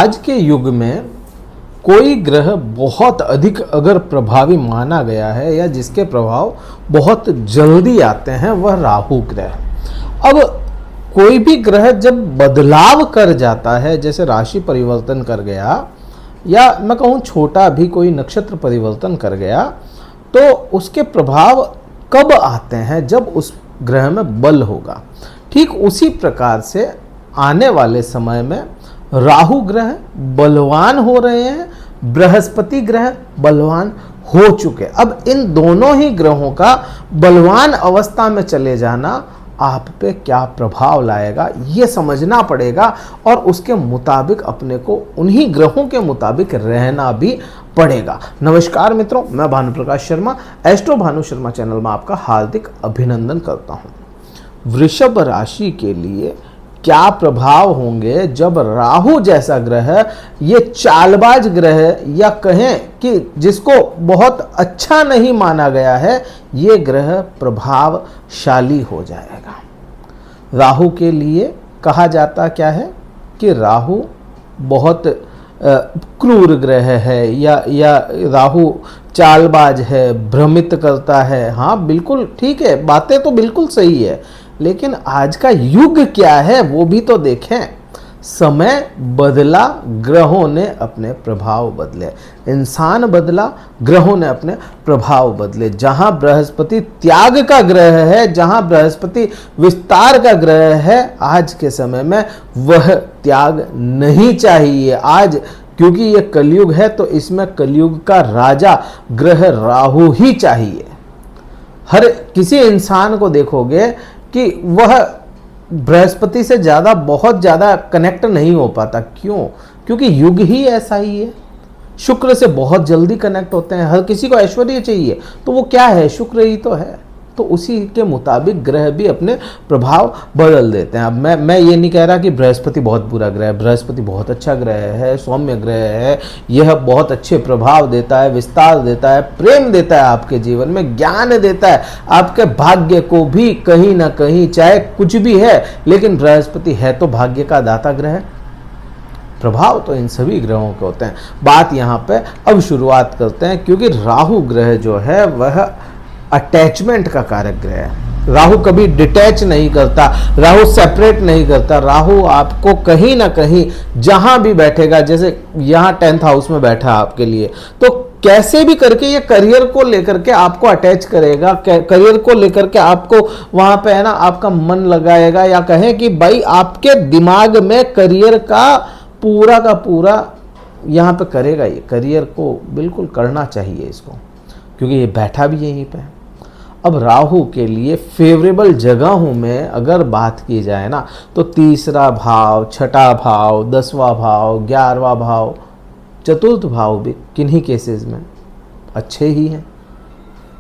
आज के युग में कोई ग्रह बहुत अधिक अगर प्रभावी माना गया है या जिसके प्रभाव बहुत जल्दी आते हैं, वह राहु ग्रह। अब कोई भी ग्रह जब बदलाव कर जाता है, जैसे राशि परिवर्तन कर गया या मैं कहूँ छोटा भी कोई नक्षत्र परिवर्तन कर गया, तो उसके प्रभाव कब आते हैं? जब उस ग्रह में बल होगा। ठीक उसी प्रकार से आने वाले समय में राहु ग्रह बलवान हो रहे हैं, बृहस्पति ग्रह बलवान हो चुके। अब इन दोनों ही ग्रहों का बलवान अवस्था में चले जाना आप पे क्या प्रभाव लाएगा, ये समझना पड़ेगा और उसके मुताबिक अपने को उन्हीं ग्रहों के मुताबिक रहना भी पड़ेगा। नमस्कार मित्रों, मैं भानु प्रकाश शर्मा, एस्ट्रो भानु शर्मा चैनल में आपका हार्दिक अभिनंदन करता हूं। वृषभ राशि के लिए क्या प्रभाव होंगे जब राहु जैसा ग्रह, ये चालबाज ग्रह या कहें कि जिसको बहुत अच्छा नहीं माना गया है, ये ग्रह प्रभावशाली हो जाएगा। राहु के लिए कहा जाता क्या है कि राहु बहुत क्रूर ग्रह है या राहु चालबाज है, भ्रमित करता है। हाँ बिल्कुल ठीक है, बातें तो बिल्कुल सही है, लेकिन आज का युग क्या है वो भी तो देखें। समय बदला, ग्रहों ने अपने प्रभाव बदले, इंसान बदला, ग्रहों ने अपने प्रभाव बदले। जहां बृहस्पति त्याग का ग्रह है, जहां बृहस्पति विस्तार का ग्रह है, आज के समय में वह त्याग नहीं चाहिए। आज क्योंकि ये कलयुग है तो इसमें कलयुग का राजा ग्रह राहु ही चाहिए। हर किसी इंसान को देखोगे कि वह बृहस्पति से ज़्यादा बहुत ज़्यादा कनेक्ट नहीं हो पाता। क्यों? क्योंकि युग ही ऐसा ही है। शुक्र से बहुत जल्दी कनेक्ट होते हैं। हर किसी को ऐश्वर्य चाहिए तो वो क्या है? शुक्र ही तो है। तो उसी के मुताबिक ग्रह भी अपने प्रभाव बदल देते हैं। अब मैं ये नहीं कह रहा कि बृहस्पति बहुत बुरा ग्रह है। बृहस्पति बहुत अच्छा ग्रह है, सौम्य ग्रह है। यह बहुत अच्छे प्रभाव देता है, विस्तार देता है, प्रेम देता है, आपके जीवन में ज्ञान देता है, आपके भाग्य को भी कहीं ना कहीं, चाहे कुछ भी है, लेकिन बृहस्पति है तो भाग्य का दाता ग्रह। प्रभाव तो इन सभी ग्रहों के होते हैं। बात यहाँ पे अब शुरुआत करते हैं, क्योंकि राहु ग्रह जो है वह अटैचमेंट का कारक ग्रह है। राहु कभी डिटैच नहीं करता, राहु सेपरेट नहीं करता। राहु आपको कहीं ना कहीं जहां भी बैठेगा, जैसे यहाँ 10th हाउस में बैठा आपके लिए, तो कैसे भी करके ये करियर को लेकर के आपको अटैच करेगा, करियर को लेकर के आपको वहां पे है ना आपका मन लगाएगा, या कहें कि भाई आपके दिमाग में करियर का पूरा यहाँ पे करेगा। ये करियर को बिल्कुल करना चाहिए इसको, क्योंकि ये बैठा भी यहीं पे है। अब राहु के लिए फेवरेबल जगहों में अगर बात की जाए ना, तो 3रा भाव, 6ठा भाव, 10वां भाव, 11वां भाव, 4th भाव भी किन्हीं केसेस में अच्छे ही हैं।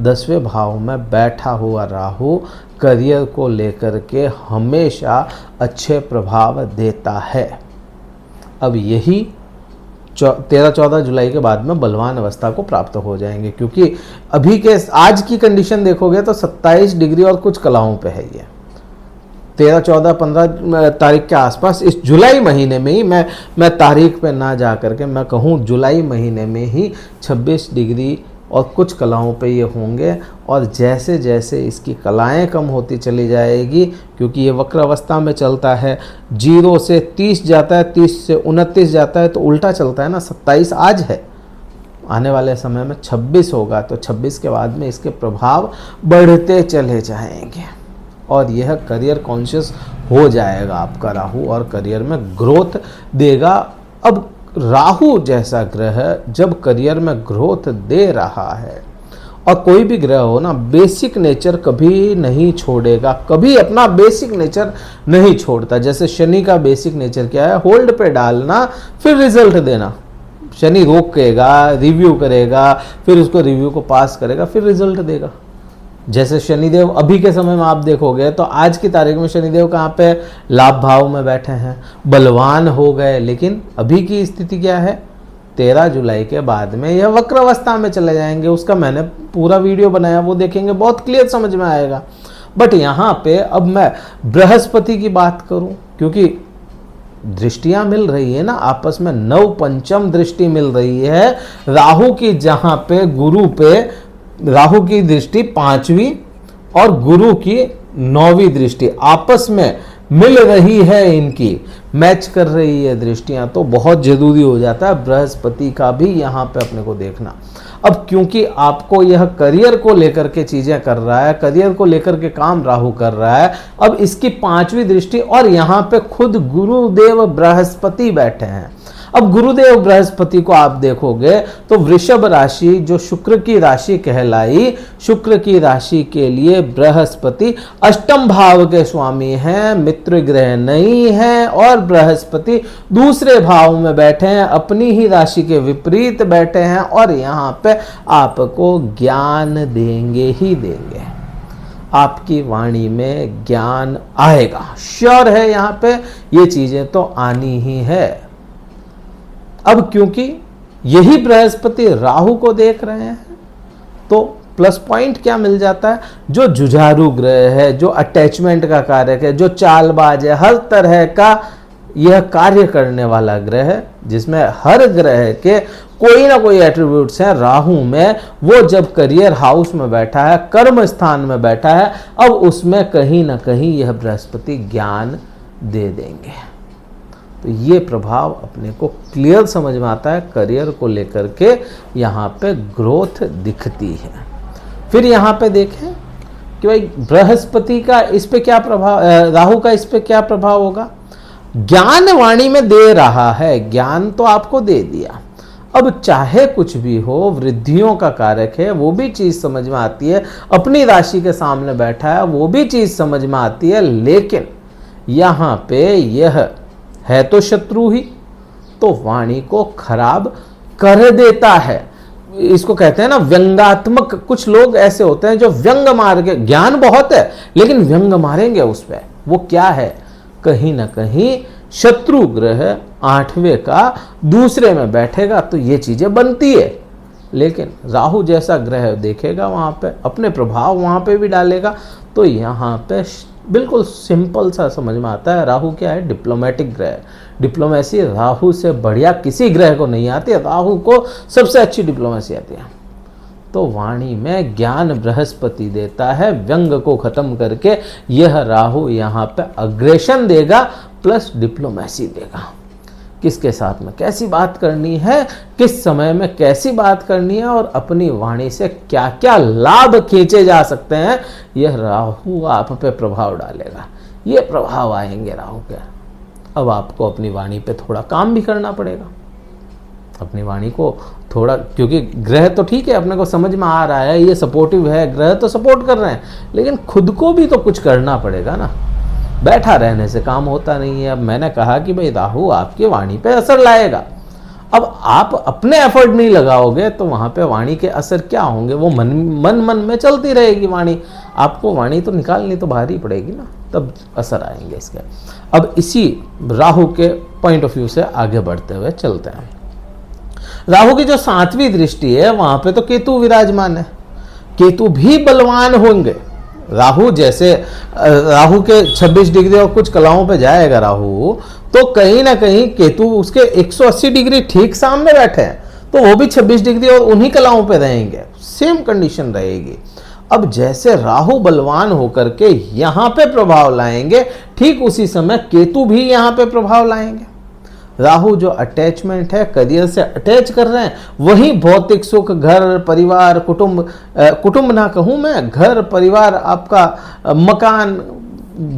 10वें भाव में बैठा हुआ राहु करियर को लेकर के हमेशा अच्छे प्रभाव देता है। अब यही 13-14 जुलाई के बाद में बलवान अवस्था को प्राप्त हो जाएंगे, क्योंकि अभी के आज की कंडीशन देखोगे तो 27 डिग्री और कुछ कलाओं पे है ये। 13, 14, 15 तारीख के आसपास, इस जुलाई महीने में ही, मैं तारीख पे ना जा करके मैं कहूँ जुलाई महीने में ही 26 डिग्री और कुछ कलाओं पे ये होंगे। और जैसे जैसे इसकी कलाएं कम होती चली जाएगी, क्योंकि ये वक्र अवस्था में चलता है, 0 से 30 जाता है, 30 से 29 जाता है, तो उल्टा चलता है ना। 27 आज है, आने वाले समय में 26 होगा, तो 26 के बाद में इसके प्रभाव बढ़ते चले जाएंगे और यह करियर कॉन्शियस हो जाएगा आपका राहु, और करियर में ग्रोथ देगा। अब राहु जैसा ग्रह जब करियर में ग्रोथ दे रहा है, और कोई भी ग्रह हो ना, बेसिक नेचर कभी नहीं छोड़ेगा, कभी अपना बेसिक नेचर नहीं छोड़ता। जैसे शनि का बेसिक नेचर क्या है? होल्ड पे डालना, फिर रिजल्ट देना। शनि रोकेगा, रिव्यू करेगा, फिर उसको रिव्यू को पास करेगा, फिर रिजल्ट देगा। जैसे शनिदेव अभी के समय में आप देखोगे तो आज की तारीख में शनिदेव कहाँ पे? लाभ भाव में बैठे हैं, बलवान हो गए। लेकिन अभी की स्थिति क्या है? 13 जुलाई के बाद में यह वक्र अवस्था में चले जाएंगे। उसका मैंने पूरा वीडियो बनाया, वो देखेंगे, बहुत क्लियर समझ में आएगा। बट यहाँ पे अब मैं बृहस्पति की बात करूं, क्योंकि दृष्टियां मिल रही है ना आपस में, नव पंचम दृष्टि मिल रही है राहु की, जहां पे गुरु पे राहु की दृष्टि 5वीं और गुरु की 9वीं दृष्टि आपस में मिल रही है, इनकी मैच कर रही है दृष्टियां, तो बहुत जरूरी हो जाता है बृहस्पति का भी यहाँ पे अपने को देखना। अब क्योंकि आपको यह करियर को लेकर के चीजें कर रहा है, करियर को लेकर के काम राहु कर रहा है, अब इसकी 5वीं दृष्टि और यहाँ पे खुद गुरुदेव बृहस्पति बैठे हैं। अब गुरुदेव बृहस्पति को आप देखोगे तो वृषभ राशि जो शुक्र की राशि कहलाई, शुक्र की राशि के लिए बृहस्पति अष्टम भाव के स्वामी हैं, मित्र ग्रह नहीं है, और बृहस्पति दूसरे भाव में बैठे हैं, अपनी ही राशि के विपरीत बैठे हैं, और यहाँ पे आपको ज्ञान देंगे ही देंगे। आपकी वाणी में ज्ञान आएगा, श्योर है, यहाँ पे ये चीजें तो आनी ही है। अब क्योंकि यही बृहस्पति राहु को देख रहे हैं तो प्लस पॉइंट क्या मिल जाता है, जो जुझारू ग्रह है, जो अटैचमेंट का कारक है, जो चालबाज है, हर तरह का यह कार्य करने वाला ग्रह है, जिसमें हर ग्रह के कोई ना कोई एट्रीब्यूट्स हैं, राहु में वो जब करियर हाउस में बैठा है, कर्म स्थान में बैठा है, अब उसमें कहीं ना कहीं यह बृहस्पति ज्ञान दे देंगे। तो ये प्रभाव अपने को क्लियर समझ में आता है, करियर को लेकर के यहाँ पे ग्रोथ दिखती है। फिर यहाँ पे देखें कि भाई बृहस्पति का इस पे क्या प्रभाव, राहु का इस पे क्या प्रभाव होगा। ज्ञान वाणी में दे रहा है, ज्ञान तो आपको दे दिया, अब चाहे कुछ भी हो, वृद्धियों का कारक है, वो भी चीज समझ में आती है, अपनी राशि के सामने बैठा है, वो भी चीज समझ में आती है, लेकिन यहाँ पे यह है तो शत्रु ही, तो वाणी को खराब कर देता है। इसको कहते हैं ना व्यंगात्मक, कुछ लोग ऐसे होते हैं जो व्यंग मार के, ज्ञान बहुत है लेकिन व्यंग मारेंगे उस पर, वो क्या है, कहीं ना कहीं शत्रु ग्रह 8वें का दूसरे में बैठेगा, तो ये चीजें बनती है। लेकिन राहु जैसा ग्रह देखेगा वहां पे, अपने प्रभाव वहां पे भी डालेगा, तो यहाँ पे बिल्कुल सिंपल सा समझ में आता है। राहु क्या है, डिप्लोमेटिक ग्रह, डिप्लोमेसी राहु से बढ़िया किसी ग्रह को नहीं आती है, राहु को सबसे अच्छी डिप्लोमेसी आती है। तो वाणी में ज्ञान बृहस्पति देता है, व्यंग को खत्म करके यह राहु यहाँ पे अग्रेशन देगा प्लस डिप्लोमेसी देगा। किसके साथ में कैसी बात करनी है, किस समय में कैसी बात करनी है, और अपनी वाणी से क्या क्या लाभ खींचे जा सकते हैं, यह राहु आप पे प्रभाव डालेगा। ये प्रभाव आएंगे राहु के। अब आपको अपनी वाणी पे थोड़ा काम भी करना पड़ेगा, अपनी वाणी को थोड़ा, क्योंकि ग्रह तो ठीक है अपने को समझ में आ रहा है, ये सपोर्टिव है, ग्रह तो सपोर्ट कर रहे हैं, लेकिन खुद को भी तो कुछ करना पड़ेगा ना। बैठा रहने से काम होता नहीं है। अब मैंने कहा कि भाई राहु आपकी वाणी पे असर लाएगा, अब आप अपने एफर्ट नहीं लगाओगे तो वहां पे वाणी के असर क्या होंगे, वो मन में चलती रहेगी वाणी, आपको वाणी तो निकालनी तो बाहर ही पड़ेगी ना, तब असर आएंगे इसके। अब इसी राहु के पॉइंट ऑफ व्यू से आगे बढ़ते हुए चलते हैं। राहु की जो 7वीं दृष्टि है वहां पे तो केतु विराजमान है, केतु भी बलवान होंगे। राहु जैसे राहु के 26 डिग्री और कुछ कलाओं पे जाएगा राहु, तो कहीं ना कहीं केतु उसके 180 डिग्री ठीक सामने बैठे हैं, तो वो भी 26 डिग्री और उन्हीं कलाओं पे रहेंगे, सेम कंडीशन रहेगी। अब जैसे राहु बलवान होकर के यहां पे प्रभाव लाएंगे, ठीक उसी समय केतु भी यहां पे प्रभाव लाएंगे। राहु जो अटैचमेंट है, करियर से अटैच कर रहे हैं, वही भौतिक सुख, घर परिवार, कुटुंब ना कहूं मैं, घर परिवार, आपका मकान,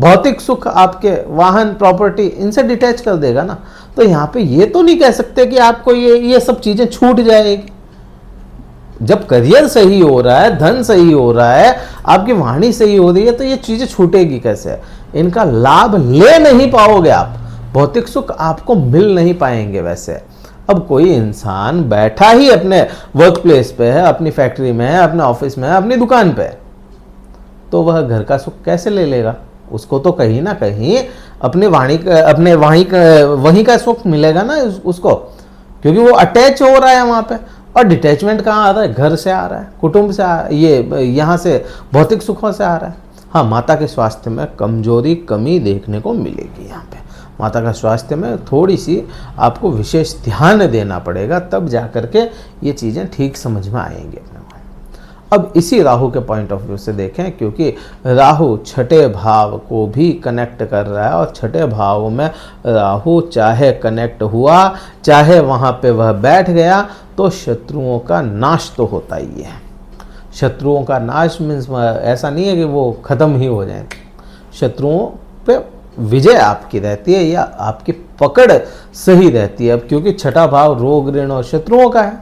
भौतिक सुख, आपके वाहन, प्रॉपर्टी, इनसे डिटैच कर देगा ना। तो यहाँ पे ये तो नहीं कह सकते कि आपको ये सब चीजें छूट जाएगी। जब करियर सही हो रहा है, धन सही हो रहा है, आपकी वाणी सही हो रही है, तो ये चीजें छूटेगी कैसे, इनका लाभ ले नहीं पाओगे आप, भौतिक सुख आपको मिल नहीं पाएंगे। वैसे अब कोई इंसान बैठा ही अपने वर्क प्लेस पे है, अपनी फैक्ट्री में है, अपने ऑफिस में है, अपनी दुकान पे है, तो वह घर का सुख कैसे ले लेगा, उसको तो कहीं ना कहीं अपने वहीं का सुख मिलेगा ना उसको, क्योंकि वो अटैच हो रहा है वहां पे। और डिटैचमेंट कहाँ आ रहा है, घर से आ रहा है, कुटुंब से ये यहाँ से भौतिक सुखों से आ रहा है। हाँ, माता के स्वास्थ्य में कमजोरी, कमी देखने को मिलेगी यहाँ पे, माता का स्वास्थ्य में थोड़ी सी आपको विशेष ध्यान देना पड़ेगा, तब जा कर के ये चीज़ें ठीक समझ में आएंगे। अब इसी राहु के पॉइंट ऑफ व्यू से देखें, क्योंकि राहु छठे भाव को भी कनेक्ट कर रहा है, और छठे भाव में राहु चाहे कनेक्ट हुआ चाहे वहाँ पे वह बैठ गया तो शत्रुओं का नाश तो होता ही है। शत्रुओं का नाश मीन्स ऐसा नहीं है कि वो ख़त्म ही हो जाए, शत्रुओं पे विजय आपकी रहती है या आपकी पकड़ सही रहती है। अब क्योंकि छठा भाव रोग ऋण और शत्रुओं का है,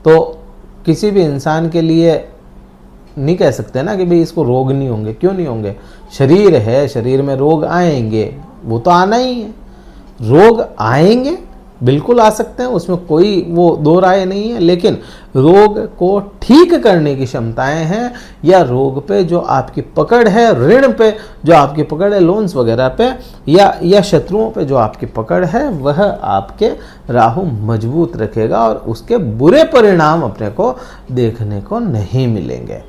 तो किसी भी इंसान के लिए नहीं कह सकते ना कि भाई इसको रोग नहीं होंगे। क्यों नहीं होंगे? शरीर है, शरीर में रोग आएंगे, वो तो आना ही है। रोग आएंगे, बिल्कुल आ सकते हैं, उसमें कोई वो दो राय नहीं है, लेकिन रोग को ठीक करने की क्षमताएं हैं, या रोग पे जो आपकी पकड़ है, ऋण पे जो आपकी पकड़ है, लोन्स वगैरह पे, या शत्रुओं पे जो आपकी पकड़ है, वह आपके राहु मजबूत रखेगा और उसके बुरे परिणाम अपने को देखने को नहीं मिलेंगे।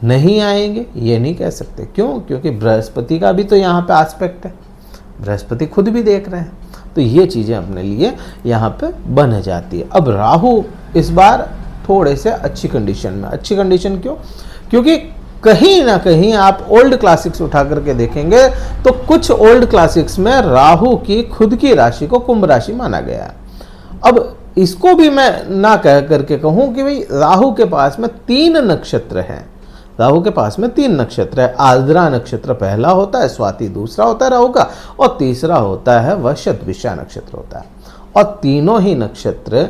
नहीं आएंगे ये नहीं कह सकते। क्यों? क्योंकि बृहस्पति का भी तो यहाँ पे एस्पेक्ट है, बृहस्पति खुद भी देख रहे हैं, तो ये चीज़ें अपने लिए यहाँ पे बन जाती है। अब राहु इस बार थोड़े से अच्छी कंडीशन में। अच्छी कंडीशन क्यों? क्योंकि कहीं ना कहीं आप ओल्ड क्लासिक्स उठा करके देखेंगे तो कुछ ओल्ड क्लासिक्स में राहु की खुद की राशि को कुंभ राशि माना गया है। अब इसको भी मैं ना कह करके कहूँ कि भाई राहु के पास में 3 नक्षत्र हैं, राहु के पास में 3 नक्षत्र है। आर्द्रा नक्षत्र पहला होता है, स्वाति दूसरा होता है राहु का, और तीसरा होता है वह शतभिषा नक्षत्र होता है। और तीनों ही नक्षत्र,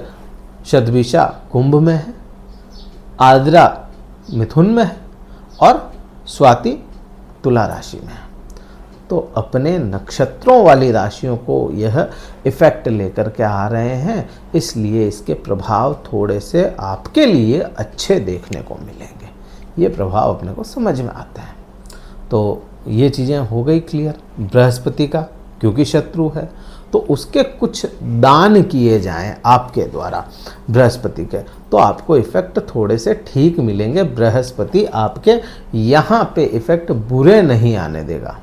शतभिषा कुंभ में है, आर्द्रा मिथुन में है, और स्वाति तुला राशि में है। तो अपने नक्षत्रों वाली राशियों को यह इफेक्ट लेकर के आ रहे हैं, इसलिए इसके प्रभाव थोड़े से आपके लिए अच्छे देखने को मिलेंगे। ये प्रभाव अपने को समझ में आता है। तो ये चीज़ें हो गई क्लियर। बृहस्पति का क्योंकि शत्रु है तो उसके कुछ दान किए जाएं आपके द्वारा बृहस्पति के, तो आपको इफेक्ट थोड़े से ठीक मिलेंगे। बृहस्पति आपके यहाँ पे इफेक्ट बुरे नहीं आने देगा,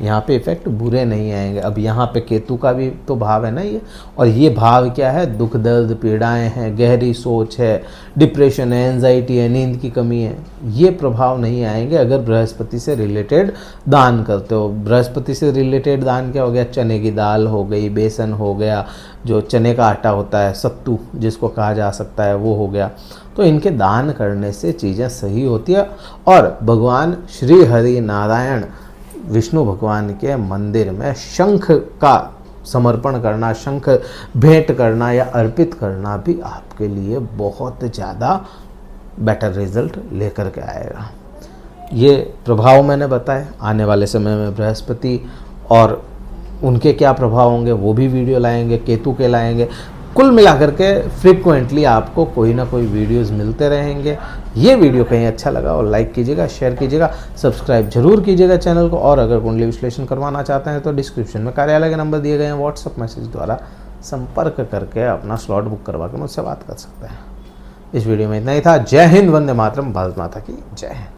यहाँ पे इफेक्ट बुरे नहीं आएंगे। अब यहाँ पे केतु का भी तो भाव है ना ये, और ये भाव क्या है? दुख दर्द पीड़ाएं हैं, गहरी सोच है, डिप्रेशन है, एंजाइटी है, नींद की कमी है, ये प्रभाव नहीं आएंगे अगर बृहस्पति से रिलेटेड दान करते हो। बृहस्पति से रिलेटेड दान क्या हो गया? चने की दाल हो गई, बेसन हो गया, जो चने का आटा होता है, सत्तू जिसको कहा जा सकता है, वो हो गया। तो इनके दान करने से चीज़ें सही होती है। और भगवान श्री हरि नारायण विष्णु भगवान के मंदिर में शंख का समर्पण करना, शंख भेंट करना या अर्पित करना भी आपके लिए बहुत ज़्यादा बेटर रिजल्ट लेकर के आएगा। ये प्रभाव मैंने बताए। आने वाले समय में बृहस्पति और उनके क्या प्रभाव होंगे वो भी वीडियो लाएंगे, केतु के लाएंगे। कुल मिलाकर के फ्रीक्वेंटली आपको कोई ना कोई वीडियोस मिलते रहेंगे। ये वीडियो कहीं अच्छा लगा और लाइक कीजिएगा, शेयर कीजिएगा, सब्सक्राइब जरूर कीजिएगा चैनल को। और अगर कुंडली विश्लेषण करवाना चाहते हैं तो डिस्क्रिप्शन में कार्यालय के नंबर दिए गए हैं, व्हाट्सअप मैसेज द्वारा संपर्क करके अपना स्लॉट बुक करवा के मुझसे बात कर सकते हैं। इस वीडियो में इतना ही था। जय हिंद, वंदे मातरम, भारत माता की जय।